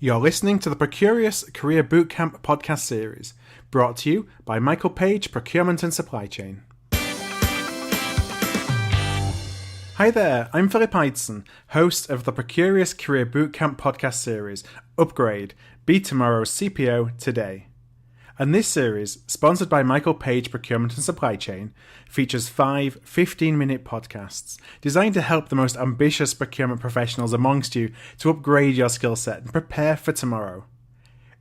You're listening to the Procurious Career Bootcamp podcast series, brought to you by Michael Page Procurement and Supply Chain. Hi there, I'm Philip Eidson, host of the Procurious Career Bootcamp podcast series, Upgrade, Be Tomorrow's CPO Today. And this series, sponsored by Michael Page Procurement and Supply Chain, features 5 15-minute podcasts designed to help the most ambitious procurement professionals amongst you to upgrade your skill set and prepare for tomorrow.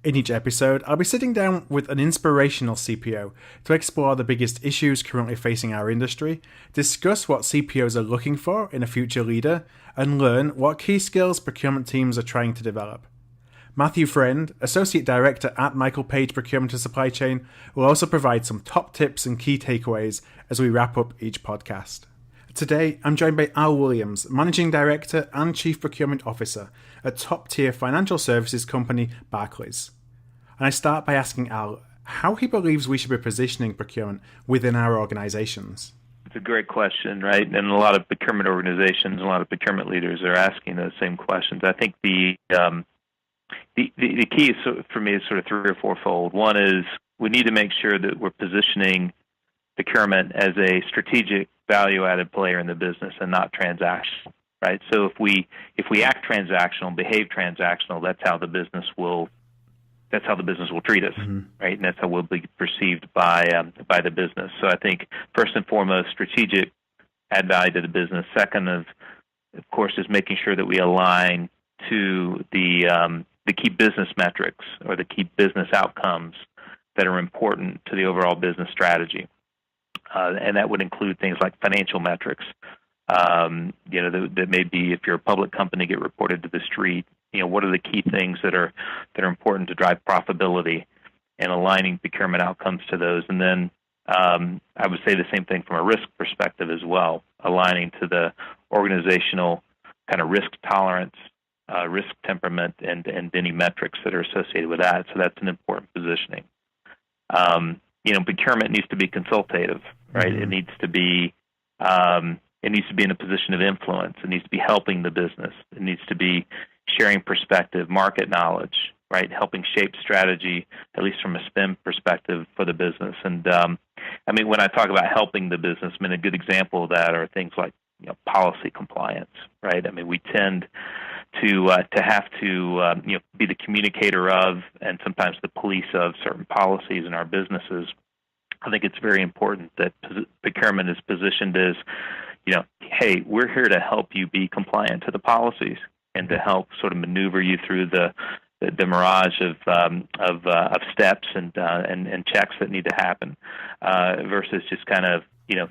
In each episode, I'll be sitting down with an inspirational CPO to explore the biggest issues currently facing our industry, discuss what CPOs are looking for in a future leader, and learn what key skills procurement teams are trying to develop. Matthew Friend, Associate Director at Michael Page Procurement and Supply Chain, will also provide some top tips and key takeaways as we wrap up each podcast. Today, I'm joined by Al Williams, Managing Director and Chief Procurement Officer at top-tier financial services company Barclays. And I start by asking Al how he believes we should be positioning procurement within our organizations. It's a great question, right? And a lot of procurement organizations, a lot of procurement leaders are asking those same questions. I think the key is, for me, is sort of 3 or 4-fold. One is we need to make sure that we're positioning procurement as a strategic value-added player in the business and not transactional, right? So if we act transactional, behave transactional, that's how the business will treat us, right? And that's how we'll be perceived by the business. So I think first and foremost, strategic, add value to the business. Second, of course, is making sure that we align to the key business metrics or the key business outcomes that are important to the overall business strategy. And that would include things like financial metrics, that may be, if you're a public company, get reported to the street. What are the key things that are important to drive profitability and aligning procurement outcomes to those? And then I would say the same thing from a risk perspective as well, aligning to the organizational kind of risk tolerance, risk temperament, and any metrics that are associated with that. So that's an important positioning. Procurement needs to be consultative, right? It needs to be in a position of influence. It needs to be helping the business. It needs to be sharing perspective, market knowledge, right? Helping shape strategy, at least from a spend perspective for the business. And when I talk about helping the business, a good example of that are things like policy compliance, right? We tend to have to be the communicator of, and sometimes the police of, certain policies in our businesses. I think it's very important that procurement is positioned as, hey, we're here to help you be compliant to the policies and to help sort of maneuver you through the mirage of steps and checks that need to happen, versus just kind of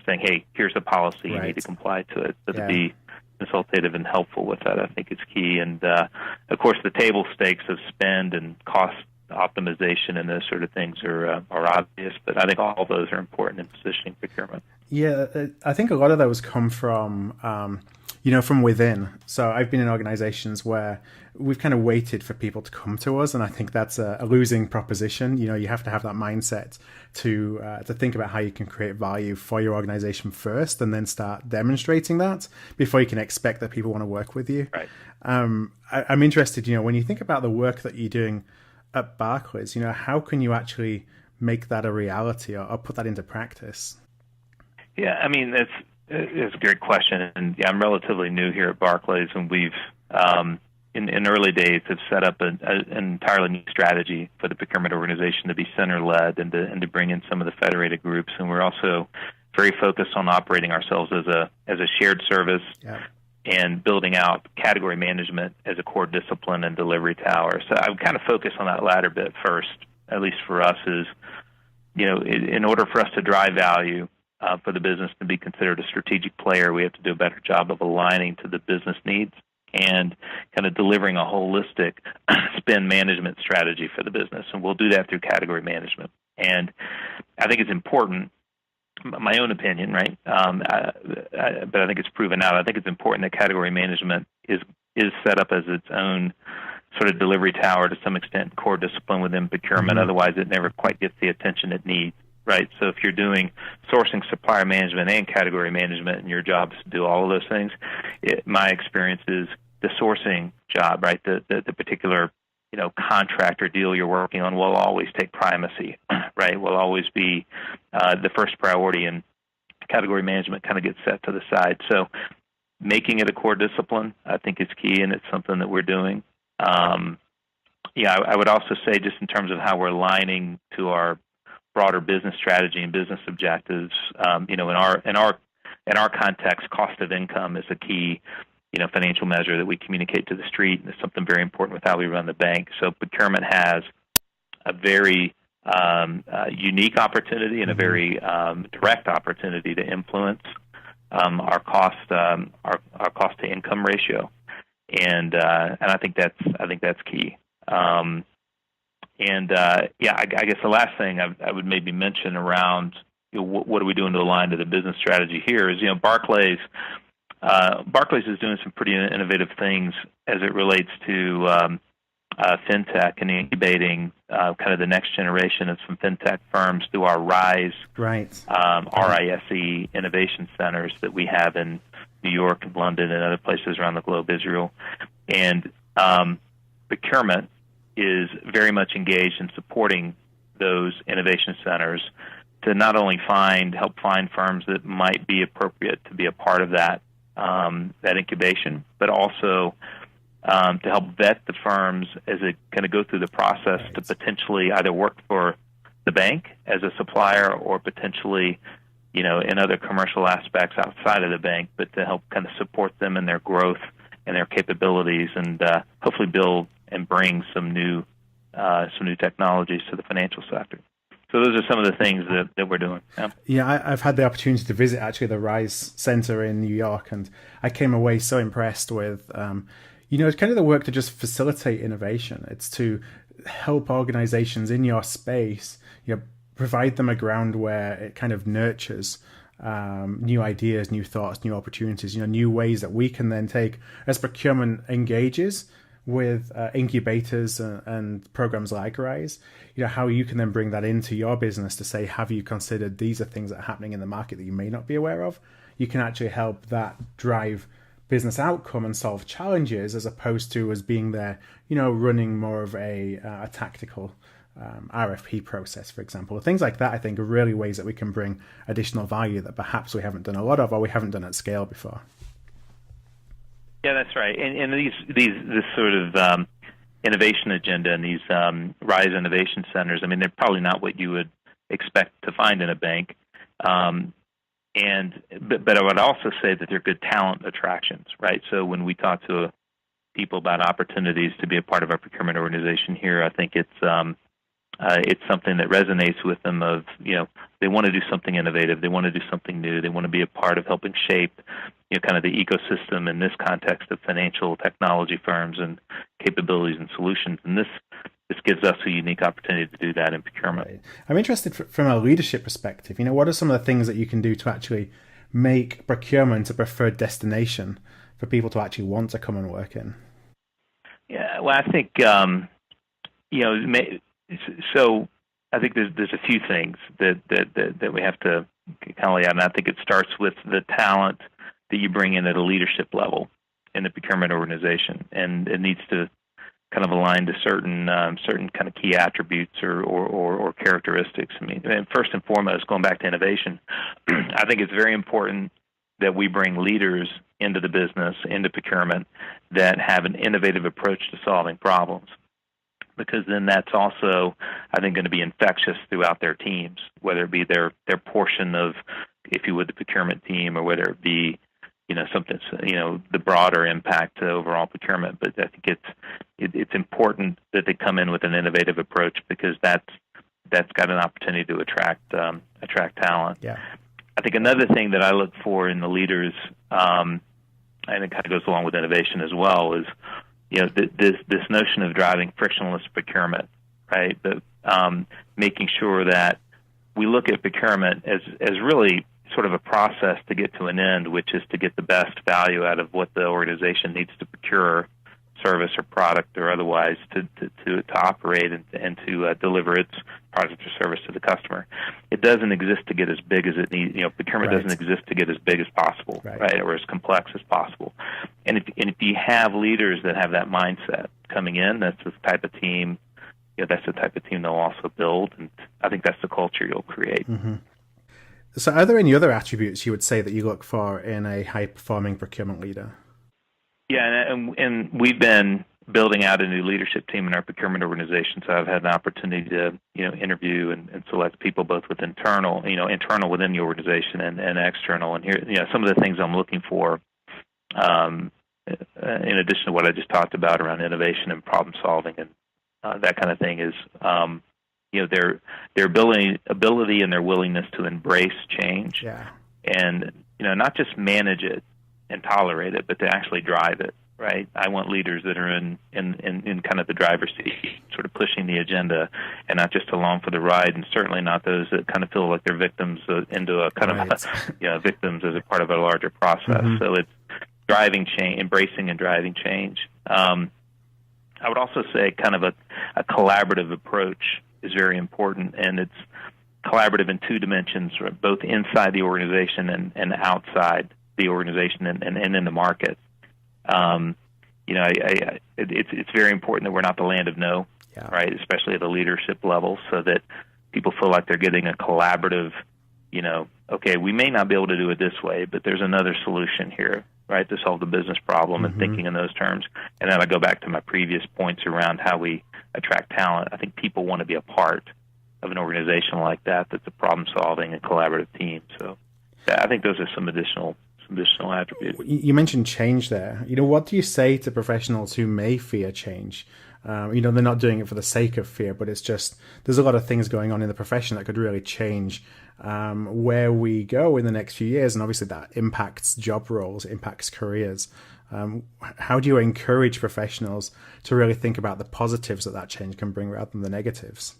saying, hey, here's a policy, you need to comply to it. So to be consultative and helpful with that, I think is key. And of course, the table stakes of spend and cost optimization and those sort of things are obvious, but I think all those are important in positioning procurement. Yeah, I think a lot of those come from from within. So I've been in organizations where we've kind of waited for people to come to us, and I think that's a losing proposition. You have to have that mindset to think about how you can create value for your organization first, and then start demonstrating that before you can expect that people want to work with you. Right. I'm interested, when you think about the work that you're doing at Barclays, how can you actually make that a reality or put that into practice? Yeah, it's a great question, and I'm relatively new here at Barclays, and we've in early days have set up an entirely new strategy for the procurement organization to be center-led and to bring in some of the federated groups, and we're also very focused on operating ourselves as a shared service. Yeah. And building out category management as a core discipline and delivery tower. So I would kind of focus on that latter bit first, at least for us, is, in order for us to drive value for the business to be considered a strategic player, we have to do a better job of aligning to the business needs and kind of delivering a holistic spend management strategy for the business. And we'll do that through category management. And I think it's important, my own opinion, right? But I think it's proven out. I think it's important that category management is set up as its own sort of delivery tower to some extent, core discipline within procurement. Otherwise, it never quite gets the attention it needs, right? So if you're doing sourcing, supplier management, and category management, and your job is to do all of those things, my experience is the sourcing job, right? The particular contract or deal you're working on will always take primacy, right? Will always be the first priority, and category management kind of gets set to the side. So making it a core discipline, I think, is key, and it's something that we're doing. I would also say, just in terms of how we're aligning to our broader business strategy and business objectives, in our context, cost of income is a key, financial measure that we communicate to the street, and it's something very important with how we run the bank. So procurement has a very unique opportunity and a very direct opportunity to influence our cost to income ratio, and I think that's key. I guess the last thing I would maybe mention around what are we doing to align to the business strategy here is, Barclays is doing some pretty innovative things as it relates to fintech and incubating kind of the next generation of some fintech firms through our RISE, RISE innovation centers that we have in New York and London and other places around the globe, Israel. And procurement is very much engaged in supporting those innovation centers to not only help find firms that might be appropriate to be a part of that incubation, but also to help vet the firms as they kind of go through the process to potentially either work for the bank as a supplier or potentially, in other commercial aspects outside of the bank, but to help kind of support them in their growth and their capabilities, and hopefully build and bring some new technologies to the financial sector. So those are some of the things that we're doing. Yeah, I've had the opportunity to visit actually the RISE Center in New York, and I came away so impressed with, it's kind of the work to just facilitate innovation. It's to help organizations in your space, provide them a ground where it kind of nurtures new ideas, new thoughts, new opportunities, new ways that we can then take as procurement engages with incubators and programs like RISE, how you can then bring that into your business to say, have you considered these are things that are happening in the market that you may not be aware of? You can actually help that drive business outcome and solve challenges, as opposed to as being there, running more of a tactical RFP process, for example. Things like that, I think, are really ways that we can bring additional value that perhaps we haven't done a lot of, or we haven't done at scale before. Yeah, that's right. And this sort of innovation agenda and these RISE innovation centers, I mean, they're probably not what you would expect to find in a bank. But I would also say that they're good talent attractions, right? So when we talk to people about opportunities to be a part of our procurement organization here, I think it's something that resonates with them. Of they want to do something innovative, they want to do something new, they want to be a part of helping shape kind of the ecosystem in this context of financial technology firms and capabilities and solutions. And this gives us a unique opportunity to do that in procurement. Right. I'm interested from a leadership perspective. What are some of the things that you can do to actually make procurement a preferred destination for people to actually want to come and work in? Yeah, well, I think so I think there's a few things that we have to kind of lay out, and I think it starts with the talent that you bring in at a leadership level in the procurement organization, and it needs to kind of align to certain kind of key attributes or characteristics. I mean, and first and foremost, going back to innovation, I think it's very important that we bring leaders into the business, into procurement, that have an innovative approach to solving problems, because then that's also, I think, going to be infectious throughout their teams, whether it be their portion of, if you would, the procurement team, or whether it be something, the broader impact to overall procurement. But I think it's important that they come in with an innovative approach, because that's got an opportunity to attract talent. Yeah. I think another thing that I look for in the leaders, and it kind of goes along with innovation as well, is this notion of driving frictionless procurement, right? But making sure that we look at procurement as really sort of a process to get to an end, which is to get the best value out of what the organization needs to procure, service or product or otherwise, to operate and to deliver its product or service to the customer. It doesn't exist to get as big as it needs. Procurement Right. doesn't exist to get as big as possible, right? Or as complex as possible. And if you have leaders that have that mindset coming in, that's the type of team. That's the type of team they'll also build, and I think that's the culture you'll create. Mm-hmm. So, are there any other attributes you would say that you look for in a high-performing procurement leader? Yeah, and we've been building out a new leadership team in our procurement organization. So I've had an opportunity to interview and select people both with internal within the organization and external. And here, some of the things I'm looking for, in addition to what I just talked about around innovation and problem solving and that kind of thing, is their ability and their willingness to embrace change, and not just manage it and tolerate it, but to actually drive it. Right, I want leaders that are in kind of the driver's seat, sort of pushing the agenda, and not just along for the ride, and certainly not those that kind of feel like they're victims into a kind of victims as a part of a larger process. Mm-hmm. So it's driving change, embracing and driving change. I would also say kind of a collaborative approach is very important, and it's collaborative in two dimensions, both inside the organization and outside the organization and in the market. It's very important that we're not the land of no, right? Especially at the leadership level, so that people feel like they're getting a collaborative, okay, we may not be able to do it this way, but there's another solution here, right, to solve the business problem, and thinking in those terms. And then I go back to my previous points around how we attract talent. I think people want to be a part of an organization like that that's a problem-solving and collaborative team. So I think those are some additional attributes. You mentioned change there. What do you say to professionals who may fear change? They're not doing it for the sake of fear, but it's just there's a lot of things going on in the profession that could really change where we go in the next few years, and obviously that impacts job roles, it impacts careers. How do you encourage professionals to really think about the positives that change can bring rather than the negatives?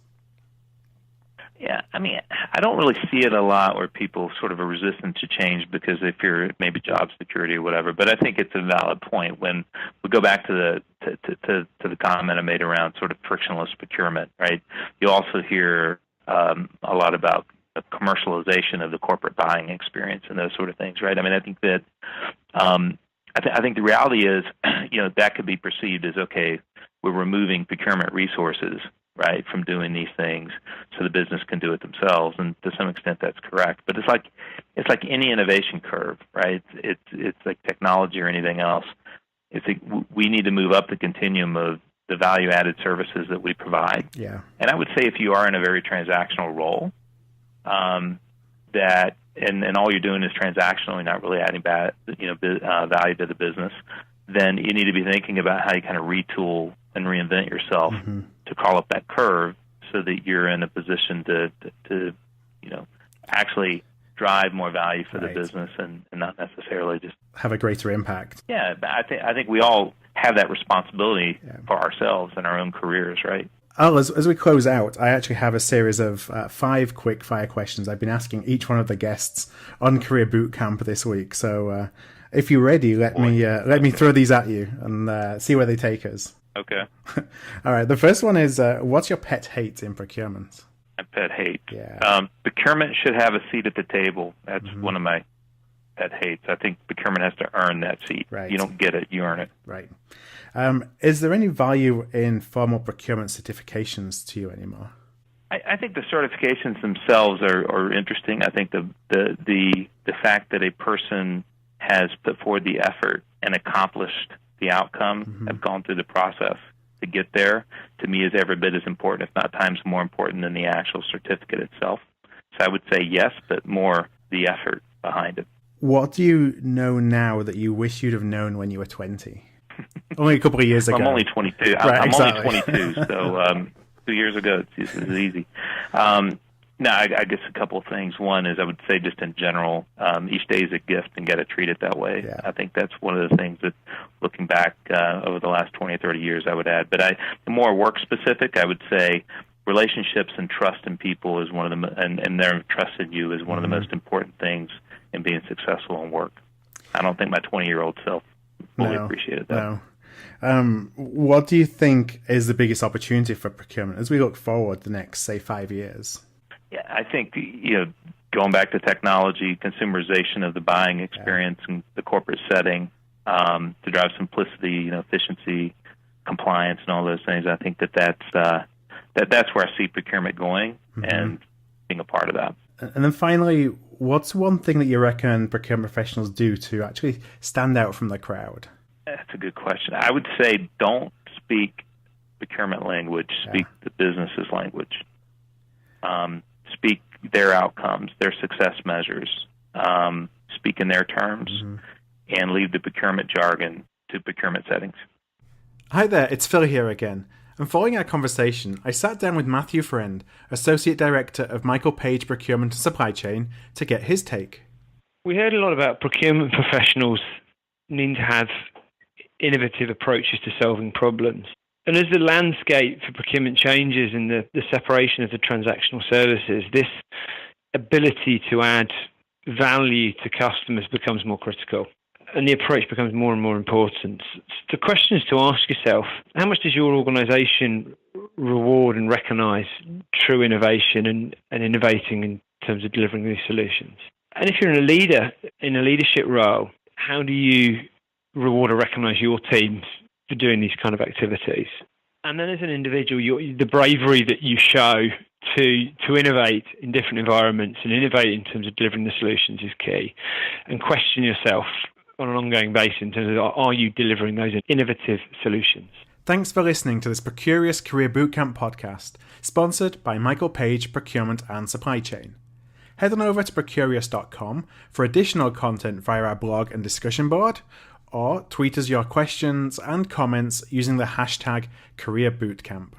Yeah, I mean, I don't really see it a lot where people sort of are resistant to change because they fear maybe job security or whatever. But I think it's a valid point when we go back to the comment I made around sort of frictionless procurement, right? You also hear a lot about the commercialization of the corporate buying experience and those sort of things, right? I mean, I think that I think the reality is, that could be perceived as, okay, we're removing procurement resources, right, from doing these things so the business can do it themselves, and to some extent that's correct. But it's like any innovation curve, right? It's like technology or anything else. It's like we need to move up the continuum of the value-added services that we provide. Yeah. And I would say if you are in a very transactional role, that and all you're doing is transactionally, not really adding value to the business, then you need to be thinking about how you kind of retool and reinvent yourself to call up that curve so that you're in a position to actually drive more value for the business and not necessarily just have a great impact. Yeah, I think we all have that responsibility for ourselves and our own careers, right? Al, as we close out, I actually have a series of 5 quick fire questions I've been asking each one of the guests on Career Bootcamp this week. So if you're ready, let me throw these at you and see where they take us. Okay. All right. The first one is, what's your pet hate in procurement? My pet hate? Yeah. Procurement should have a seat at the table. That's one of my pet hates. I think procurement has to earn that seat. Right. You don't get it, you earn it. Right. Is there any value in formal procurement certifications to you anymore? I think the certifications themselves are interesting. I think the fact that a person has put forward the effort and accomplished the outcome, have gone through the process to get there, to me is every bit as important, if not times more important than the actual certificate itself. So I would say yes, but more the effort behind it. What do you know now that you wish you'd have known when you were 20? Only a couple of years ago. I'm only 22. Right, I'm exactly. only 22, so 2 years ago it's easy. No, I guess a couple of things. One is I would say just in general, each day is a gift and got to treat it that way. Yeah. I think that's one of the things that, looking back over the last 20 or 30 years, I would add. But the more work-specific, I would say relationships and trust in people is one of the, and their trust in you is one of the most important things in being successful in work. I don't think my 20-year-old self fully appreciated that. What do you think is the biggest opportunity for procurement as we look forward the next, say, 5 years? Yeah, I think, going back to technology, consumerization of the buying experience and the corporate setting to drive simplicity, efficiency, compliance, and all those things. I think that's where I see procurement going and being a part of that. And then finally, what's one thing that you reckon procurement professionals do to actually stand out from the crowd? That's a good question. I would say don't speak procurement language, speak the business's language. Speak their outcomes, their success measures, speak in their terms, and leave the procurement jargon to procurement settings. Hi there, it's Phil here again. And following our conversation, I sat down with Matthew Friend, Associate Director of Michael Page Procurement and Supply Chain, to get his take. We heard a lot about procurement professionals needing to have innovative approaches to solving problems. And as the landscape for procurement changes and the separation of the transactional services, this ability to add value to customers becomes more critical. And the approach becomes more and more important. The question is to ask yourself, how much does your organisation reward and recognise true innovation and innovating in terms of delivering these solutions? And if you're a leader in a leadership role, how do you reward or recognise your teams for doing these kind of activities? And then as an individual, the bravery that you show to innovate in different environments and innovate in terms of delivering the solutions is key. And question yourself on an ongoing basis in terms of, are you delivering those innovative solutions? Thanks for listening to this Procurious Career Bootcamp podcast, sponsored by Michael Page Procurement and Supply Chain. Head on over to Procurious.com for additional content via our blog and discussion board, or tweet us your questions and comments using the hashtag CareerBootcamp.